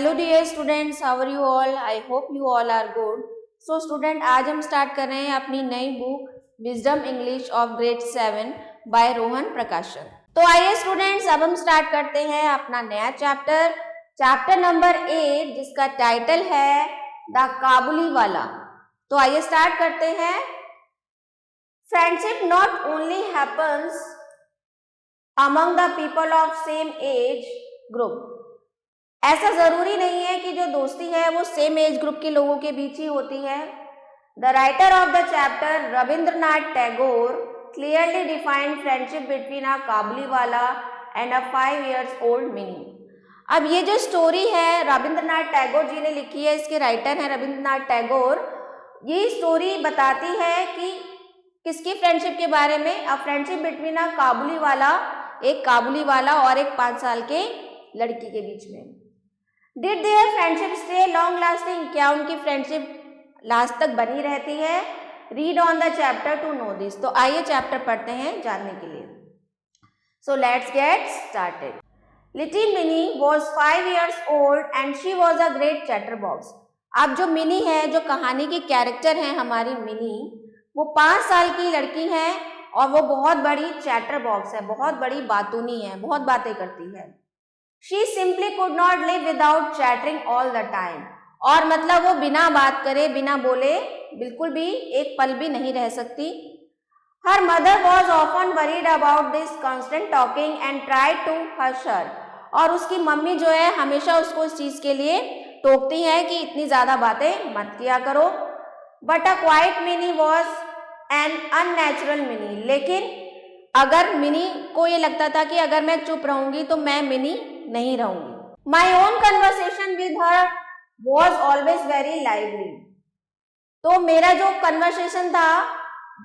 Hello dear students, how are you all? I hope you all are good. So student, आज हम start कर रहे हैं अपनी नई book wisdom English of grade 7 by Rohan Prakashan. तो आइए स्टूडेंट्स, अब हम स्टार्ट करते हैं अपना नया चैप्टर नंबर 8, जिसका टाइटल है द काबुली वाला। तो आइए स्टार्ट करते हैं। Friendship not only happens among the people of same age group. ऐसा जरूरी नहीं है कि जो दोस्ती है वो सेम एज ग्रुप के लोगों के बीच ही होती है। The writer of the chapter Rabindranath Tagore clearly defined friendship between a Kabuliwala and a 5 years old mini. अब ये जो स्टोरी है रविंद्रनाथ टैगोर जी ने लिखी है, इसके राइटर हैं रविंद्रनाथ टैगोर। ये स्टोरी बताती है कि किसकी फ्रेंडशिप के बारे में? A friendship between a Kabuliwala, एक काबुलीवाला और एक 5 साल के लड़की के बीच में। Did their friendship stay long lasting? क्या उनकी फ्रेंडशिप लास्ट तक बनी रहती है? Read on the chapter to know this. तो आइए चैप्टर पढ़ते हैं जानने के लिए। So let's get started. Little Mini was 5 years old and she was a great chatterbox. अब जो मिनी है, जो कहानी की कैरेक्टर है हमारी मिनी, वो 5 साल की लड़की है और वो बहुत बड़ी चैटरबॉक्स है, बहुत बड़ी बातूनी है, बहुत बातें करती है। She simply could not live without chattering all the time। और मतलब वो बिना बात करे, बिना बोले बिल्कुल भी एक पल भी नहीं रह सकती। Her mother was often worried about this constant talking and tried to hush her। और उसकी मम्मी जो है हमेशा उसको इस चीज के लिए टोकती है कि इतनी ज्यादा बातें मत किया करो। But a quiet Minnie was an unnatural Minnie। लेकिन अगर मिनी को ये लगता था कि अगर मैं चुप रहूंगी तो मैं मिनी नहीं रहूंगी। My own conversation with her was always very lively. तो मेरा जो कन्वर्सेशन था,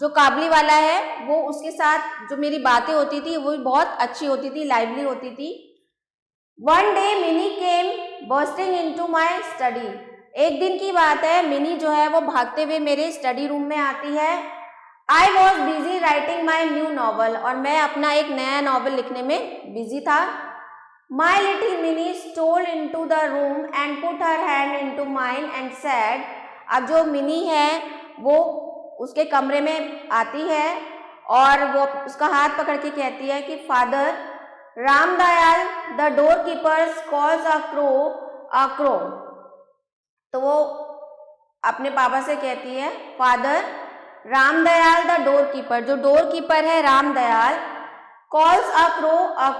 जो काबली वाला है, वो उसके साथ जो मेरी बातें होती थी वो बहुत अच्छी होती थी, लाइवली होती थी। One day mini came bursting into my study. एक दिन की बात है, मिनी जो है वो भागते हुए मेरे स्टडी रूम में आती है। I was busy writing my new novel. और मैं अपना एक नया नॉवल लिखने में बिजी था। My little Mini stole into the room and put her hand into mine and said. अब जो मिनी है वो उसके कमरे में आती है और वो उसका हाथ पकड़ के कहती है कि father Ramdayal the door keepers calls a crow. तो वो अपने पापा से कहती है, father Ramdayal the door keeper, जो डोर कीपर है रामदयाल, कॉल्स अ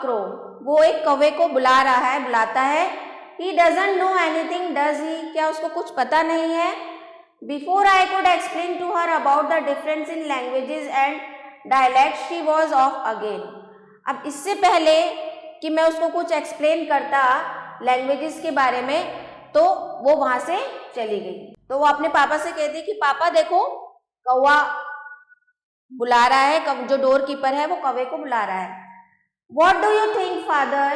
क्रो, वो एक कौवे को बुला रहा है, बुलाता है। He doesn't know anything does he? क्या उसको कुछ पता नहीं है? Before I could explain to her about the difference in languages and dialect she was off again. अब इससे पहले कि मैं उसको कुछ एक्सप्लेन करता लैंग्वेजेस के बारे में, तो वो वहां से चली गई। तो वो अपने पापा से कहती कि पापा देखो, कौवा बुला रहा है, जो डोर कीपर है वो कौवे को बुला रहा है। What do you think, father?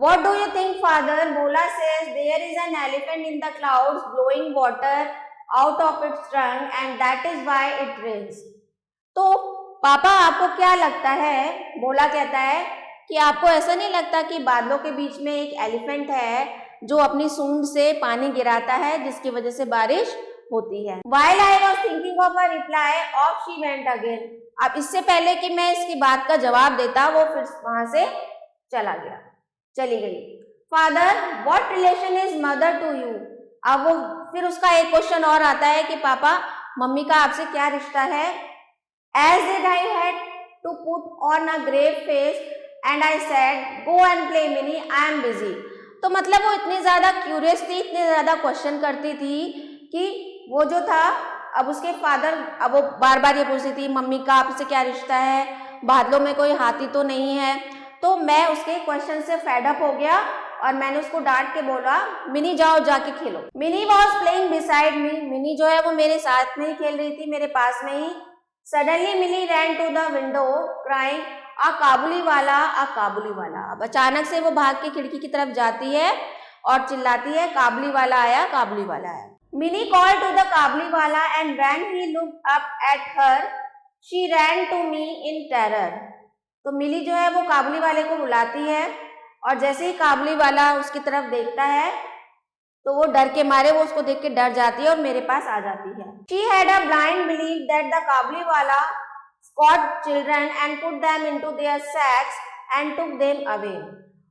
What do you think, father? Bola says there is an elephant in the clouds blowing water out of its trunk and that is why it rains। तो पापा आपको क्या लगता है? बोला कहता है कि आपको ऐसा नहीं लगता कि बादलों के बीच में एक एलिफेंट है जो अपनी सूंड से पानी गिराता है, जिसकी वजह से बारिश होती है। While I was thinking of a reply, off she went again। अब इससे पहले कि मैं इसकी बात का जवाब देता, वो फिर वहां से चली गई। Father what relation is mother to you? अब वो फिर उसका एक क्वेश्चन और आता है कि पापा मम्मी का आपसे क्या रिश्ता है? As did I had to put on a grave face and I said go and play Mini, I am busy. तो मतलब वो इतनी ज्यादा क्यूरियस थी, इतने ज्यादा क्वेश्चन करती थी कि वो जो था, अब उसके फादर, अब वो बार बार ये पूछती थी मम्मी का आपसे क्या रिश्ता है, बादलों में कोई हाथी तो नहीं है। तो मैं उसके क्वेश्चन से फेड अप हो गया और मैंने उसको डांट के बोला, मिनी जाओ जाके खेलो। Mini was playing beside me. Mini जो है वो मेरे साथ में ही खेल रही थी, मेरे पास में ही। Suddenly Mini ran to the window crying a Kabuli wala, a Kabuli वाला। अब अचानक से वो भाग के खिड़की की तरफ जाती है और चिल्लाती है, काबुली वाला आया, काबुली वाला आया। Minnie called to the Kabuliwala and when he looked up at her, she ran to me in terror। तो मिली जो है वो काबुली वाले को बुलाती है और जैसे ही काबुली वाला उसकी तरफ देखता है तो वो डर के मारे वो उसको देख के डर जाती है और मेरे पास आ जाती है। She had a blind belief that the Kabuliwala caught children and put them into their sacks and took them away।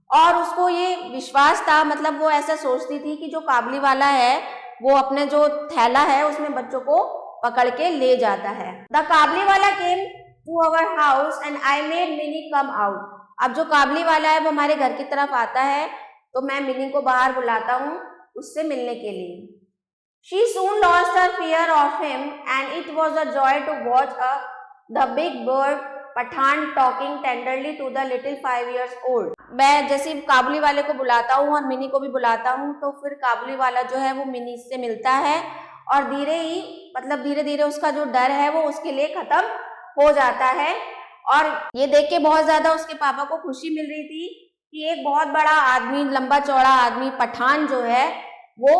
और उसको ये विश्वास था, मतलब वो ऐसा सोचती थी कि जो काबुलीवाला है वो अपने जो थैला है उसमें बच्चों को पकड़ के ले जाता है। The Kabuliwala came to our house and I made Minnie come out। अब जो काबुलीवाला है वो हमारे घर की तरफ आता है तो मैं मिनी को बाहर बुलाता हूँ उससे मिलने के लिए। She soon lost her fear of him and it was a joy to watch the big bird Pathan talking tenderly to the little 5 years old। मैं जैसे काबुली वाले को बुलाता हूँ और मिनी को भी बुलाता हूँ तो फिर काबुली वाला जो है वो मिनी से मिलता है और धीरे धीरे उसका जो डर है वो उसके लिए खत्म हो जाता है। और ये देख के बहुत ज्यादा उसके पापा को खुशी मिल रही थी कि एक बहुत बड़ा आदमी, लंबा चौड़ा आदमी पठान जो है वो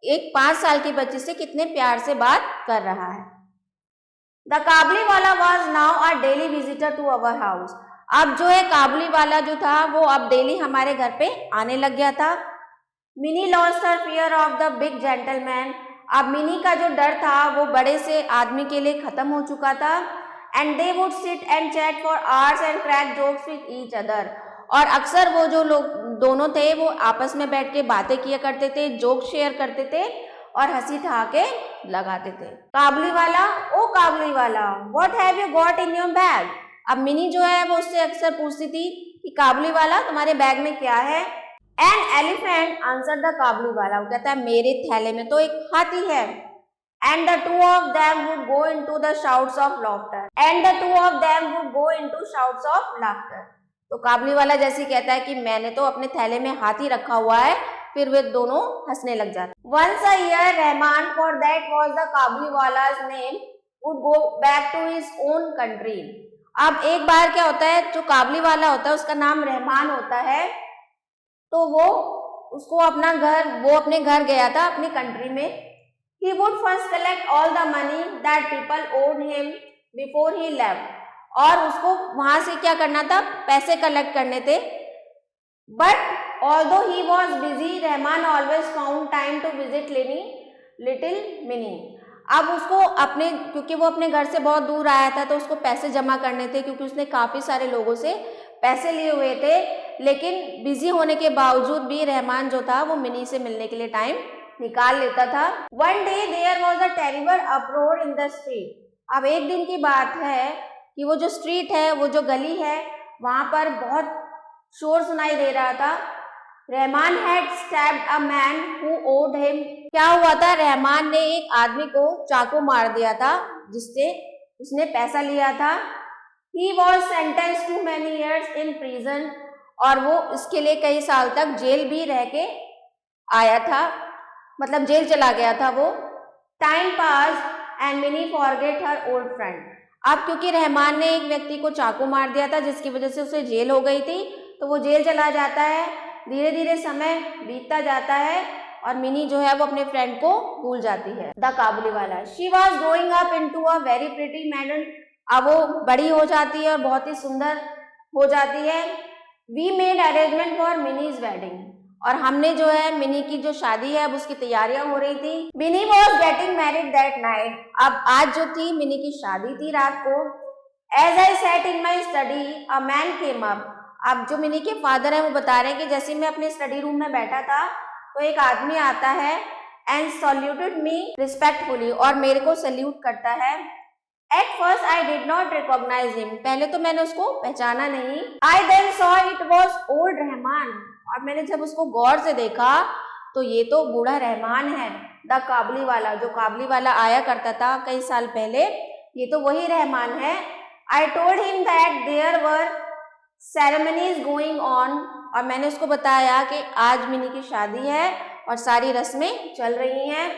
एक 5 साल की बच्ची से कितने प्यार से बात कर रहा है। The Kabuliwala was now a daily visitor to our house. अब जो है काबुली वाला जो था वो अब डेली हमारे घर पे आने लग गया था। Mini lost her fear of the big gentleman. अब मिनी का जो डर था वो बड़े से आदमी के लिए खत्म हो चुका था। And they would sit and chat for hours and crack jokes with each other. और अक्सर वो जो लोग दोनों थे वो आपस में बैठ के बातें किया करते थे, जोक शेयर करते थे और हंसी ठहाके लगाते थे। काबुली वाला, ओ काबुली वाला, what have you got in your bag. अब मिनी जो है वो उससे अक्सर पूछती थी कि काबुली वाला तुम्हारे बैग में क्या है। एन एलिफेंट आंसर द काबुली वाला। वो कहता है मेरे थैले में तो एक हाथी है। And the two of them would go into the shouts of laughter. And the two of them would go into shouts of laughter. तो काबुली वाला जैसे कहता है कि मैंने तो अपने थैले में हाथी रखा हुआ है, फिर वे दोनों हंसने लग जाते। Once a year Rahman, for that was the Kabuli वाला's name, would go back to his own country. अब एक बार क्या होता है, जो काबुली वाला होता है उसका नाम रहमान होता है, तो वो अपने घर गया था अपनी कंट्री में। He would first collect all the money that people owed him before he left। और उसको वहां से क्या करना था, पैसे कलेक्ट करने थे। But although he was busy, Rahman always found time to visit little Mini. अब उसको क्योंकि वो अपने घर से बहुत दूर आया था तो उसको पैसे जमा करने थे, क्योंकि उसने काफी सारे लोगों से पैसे लिए हुए थे। लेकिन बिजी होने के बावजूद भी रहमान जो था वो मिनी से मिलने के लिए टाइम निकाल लेता था। One day there was a terrible uproar in the street. अब एक दिन की बात है कि वो जो स्ट्रीट है, वो जो गली है, वहां पर बहुत शोर सुनाई दे रहा था। Rahman had stabbed a man who owed him. क्या हुआ था, रहमान ने एक आदमी को चाकू मार दिया था जिससे उसने पैसा लिया था। He was sentenced to many years in prison. और वो इसके लिए कई साल तक जेल भी रह के आया था, मतलब जेल चला गया था वो। Time pass and Mini forget her old friend. अब क्योंकि रहमान ने एक व्यक्ति को चाकू मार दिया था जिसकी वजह से उसे जेल हो गई थी, तो वो जेल चला जाता है। धीरे धीरे समय बीतता जाता है और मिनी जो है वो अपने फ्रेंड को भूल जाती है। द काबुली वाला, she was growing up into a very pretty मैडन। अब वो बड़ी हो जाती है और बहुत ही सुंदर हो जाती है। We made arrangement for Mini's wedding. और हमने जो है मिनी की जो शादी है अब उसकी तैयारियां हो रही थी। Mini was getting married that night. अब आज जो थी मिनी की शादी थी रात को। As I sat in my study a man came up. अब जो मिनी के फादर है वो बता रहे हैं कि जैसे मैं अपने स्टडी रूम में बैठा था तो एक आदमी आता है एंड सॉल्यूटेड मी रिस्पेक्टफुली, और मेरे को सल्यूट करता है। At first I did not recognize him. पहले तो मैंने उसको पहचाना नहीं। I then saw it was old Rahman. और मैंने जब उसको गौर से देखा तो ये तो बूढ़ा रहमान है, द काबुली वाला, जो काबुली वाला आया करता था कई साल पहले, ये तो वही रहमान है। I told him that there were ceremonies going on. और मैंने उसको बताया कि आज मिनी की शादी है और सारी रस्में चल रही हैं।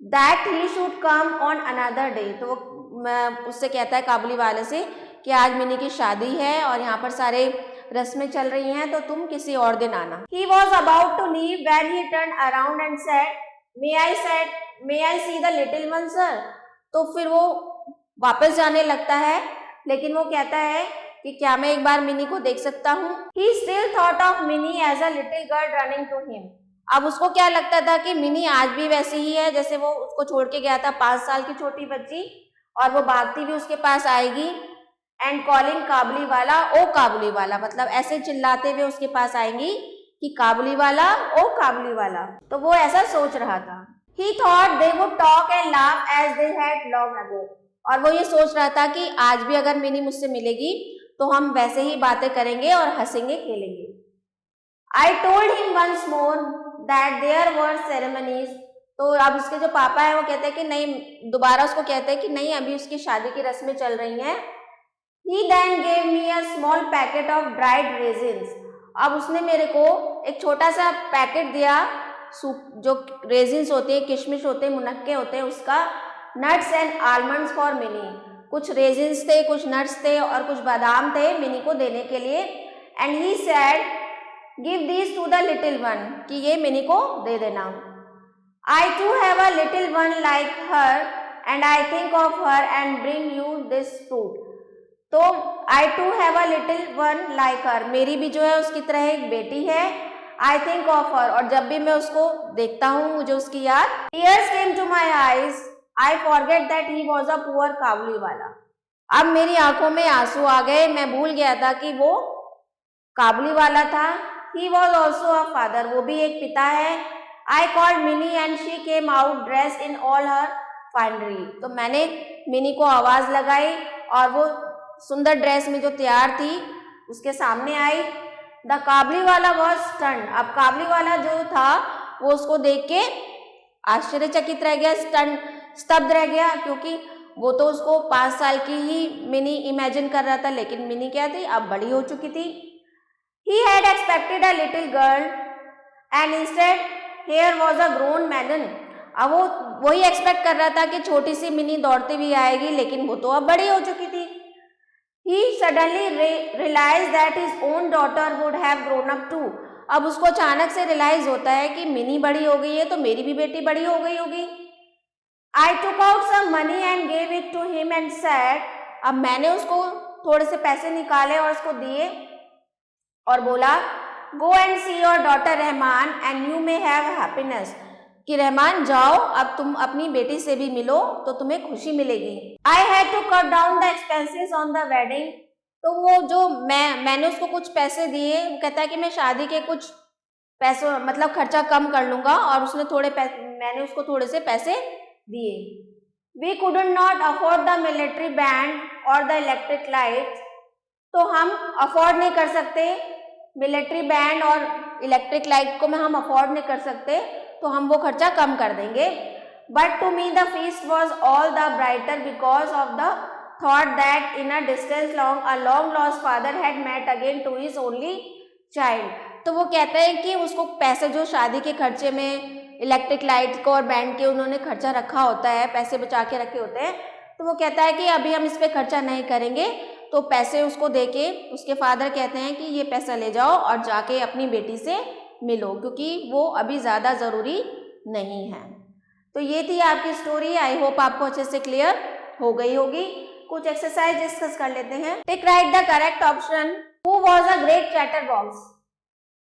That he should come on another day. तो वो उससे कहता है काबुली वाले से कि आज मिनी की शादी है और यहाँ पर सारे रस्में चल रही हैं, तो तुम किसी और दिन आना। He was about to leave when he turned around and said, May I see the little one, sir? तो फिर वो वापस जाने लगता है, लेकिन वो कहता है कि क्या मैं एक बार मिनी को देख सकता हूँ। He still thought of Minnie as a little girl running to him। अब उसको क्या लगता था कि मिनी आज भी वैसी ही है जैसे वो उसको छोड़ के गया था, 5 साल की छोटी बच्ची, और वो भागती भी उसके पास आएगी एंड कॉलिंग काबुली वाला ओ काबुली वाला, मतलब ऐसे चिल्लाते हुए उसके पास आएंगी कि काबुली वाला ओ काबुली वाला। तो वो ऐसा सोच रहा था। He thought they would talk and laugh as they had long ago, और वो ये सोच रहा था कि आज भी अगर मिनी मुझसे मिलेगी तो हम वैसे ही बातें करेंगे और हंसेंगे खेलेंगे। I told him once more that there were ceremonies, तो अब उसके जो पापा है वो कहते हैं कि नहीं, दोबारा उसको कहते हैं कि नहीं अभी उसकी शादी की रस्में चल रही हैं। He then gave me a small packet of dried raisins, अब उसने मेरे को एक छोटा सा पैकेट दिया जो रेजिन्स होते हैं, किशमिश होते हैं, मुनक्के होते हैं उसका, nuts and almonds for mini, कुछ रेजिन्स थे, कुछ नट्स थे और कुछ बादाम थे मिनी को देने के लिए। And he said give these to the little one, कि ये मिनी को दे देना। I too have a little one like her and I think of her and bring you this fruit, तो I too have a little one like her, मेरी भी जो है उसकी तरह एक बेटी है, आई थिंक ऑफ हर, और जब भी मैं उसको देखता हूँ मुझे उसकी याद। Tears came to my eyes, I forget that he was a poor Kabuliwala, अब मेरी आंखों में आंसू आ गए, मैं भूल गया था कि वो काबुली वाला था। He was also a father, वो भी एक पिता है। I called mini and she came out dress in all her finery, तो मैंने मिनी को आवाज लगाई और वो सुंदर ड्रेस में जो तैयार थी उसके सामने आई। The Kabuliwala was stunned, अब काबुली वाला जो था वो उसको देख के आश्चर्यचकित रह गया, स्तब्ध रह गया, क्योंकि वो तो उसको 5 साल की ही मिनी इमेजिन कर रहा था, लेकिन मिनी क्या थी, अब बड़ी हो चुकी थी। He had expected a little girl and instead here was a grown maiden, अब वो वही एक्सपेक्ट कर रहा था कि छोटी सी मिनी दौड़ती भी आएगी, लेकिन वो तो अब बड़ी हो चुकी थी। He suddenly realized that his own daughter would have grown up too, अब उसको अचानक से रियलाइज होता है कि मिनी बड़ी हो गई है तो मेरी भी बेटी बड़ी हो गई होगी। I took out some money and gave it to him and said, अब मैंने उसको थोड़े से पैसे निकाले और उसको दिए और बोला, go and see your daughter Rahman and you may have happiness, कि रहमान जाओ अब तुम अपनी बेटी से भी मिलो तो तुम्हें खुशी मिलेगी। I had to cut down the expenses on the wedding, तो वो जो मैंने उसको कुछ पैसे दिए, वो कहता है कि मैं शादी के कुछ पैसों मतलब खर्चा कम कर लूंगा, और उसने मैंने उसको थोड़े से पैसे दिए। We couldn't not afford the military band और द इलेक्ट्रिक लाइट्स, तो हम अफोर्ड नहीं कर सकते मिलिट्री बैंड और इलेक्ट्रिक लाइट को, हम अफोर्ड नहीं कर सकते, तो हम वो खर्चा कम कर देंगे। But to me the feast was all the brighter because of the thought that in a distance a long lost father had met again to his only child, तो वो कहते हैं कि उसको पैसे जो शादी के खर्चे में इलेक्ट्रिक लाइट को और बैंड के उन्होंने खर्चा रखा होता है, पैसे बचा के रखे होते हैं, तो वो कहता है कि अभी हम इस पर खर्चा नहीं करेंगे, तो पैसे उसको देके उसके फादर कहते हैं कि ये पैसा ले जाओ और जाके अपनी बेटी से मिलो, क्योंकि वो अभी ज़्यादा ज़रूरी नहीं है। तो ये थी आपकी स्टोरी। आई होप आपको अच्छे से क्लियर हो गई होगी। कुछ एक्सरसाइज डिस्कस कर लेते हैं। Tick right the correct option. Who was a great chatterbox?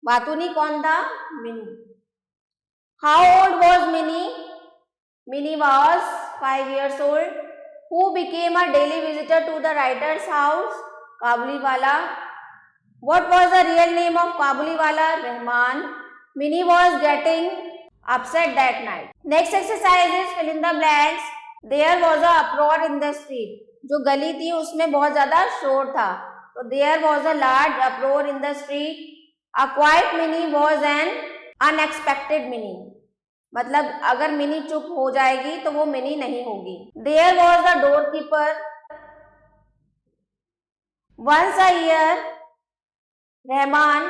बातूनी कौन था? Mini. How old was Mini? Mini was 5 years old. Who became a daily visitor to the writer's house? Kabuliwala. What was the real name of Kabuliwala? Rahman. Minnie was getting upset that night. Next exercise is fill in the blanks. There was a uproar in the street. जो गली थी उसमें बहुत ज़्यादा शोर था, तो there was a large uproar in the street. A quiet Minnie was an unexpected Minnie. मतलब अगर मिनी चुप हो जाएगी तो वो मिनी नहीं होगी। There was the door keeper. Once a year Rahman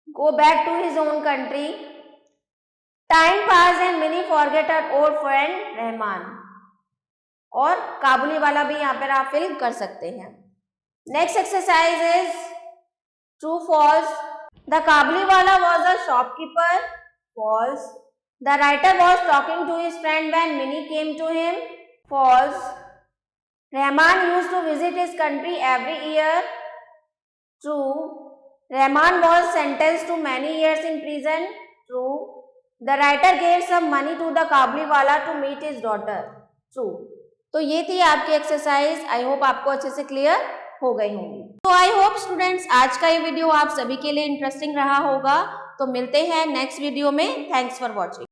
go back to his own country. Time pass and Mini forget her old friend Rahman, और काबुली वाला भी यहाँ पर आप फिल कर सकते हैं। Next exercise is true false. The Kabuliwala was a shopkeeper. False. The writer was talking to his friend when Minnie came to him. False. Rahman used to visit his country every year. True. Rahman was sentenced to many years in prison. True. The writer gave some money to the Kabuliwala to meet his daughter. True. तो ये थी आपकी exercise. I hope आपको अच्छे से clear हो गई होंगी। तो आई होप स्टूडेंट्स आज का ये वीडियो आप सभी के लिए इंटरेस्टिंग रहा होगा। तो मिलते हैं नेक्स्ट वीडियो में। Thanks for watching.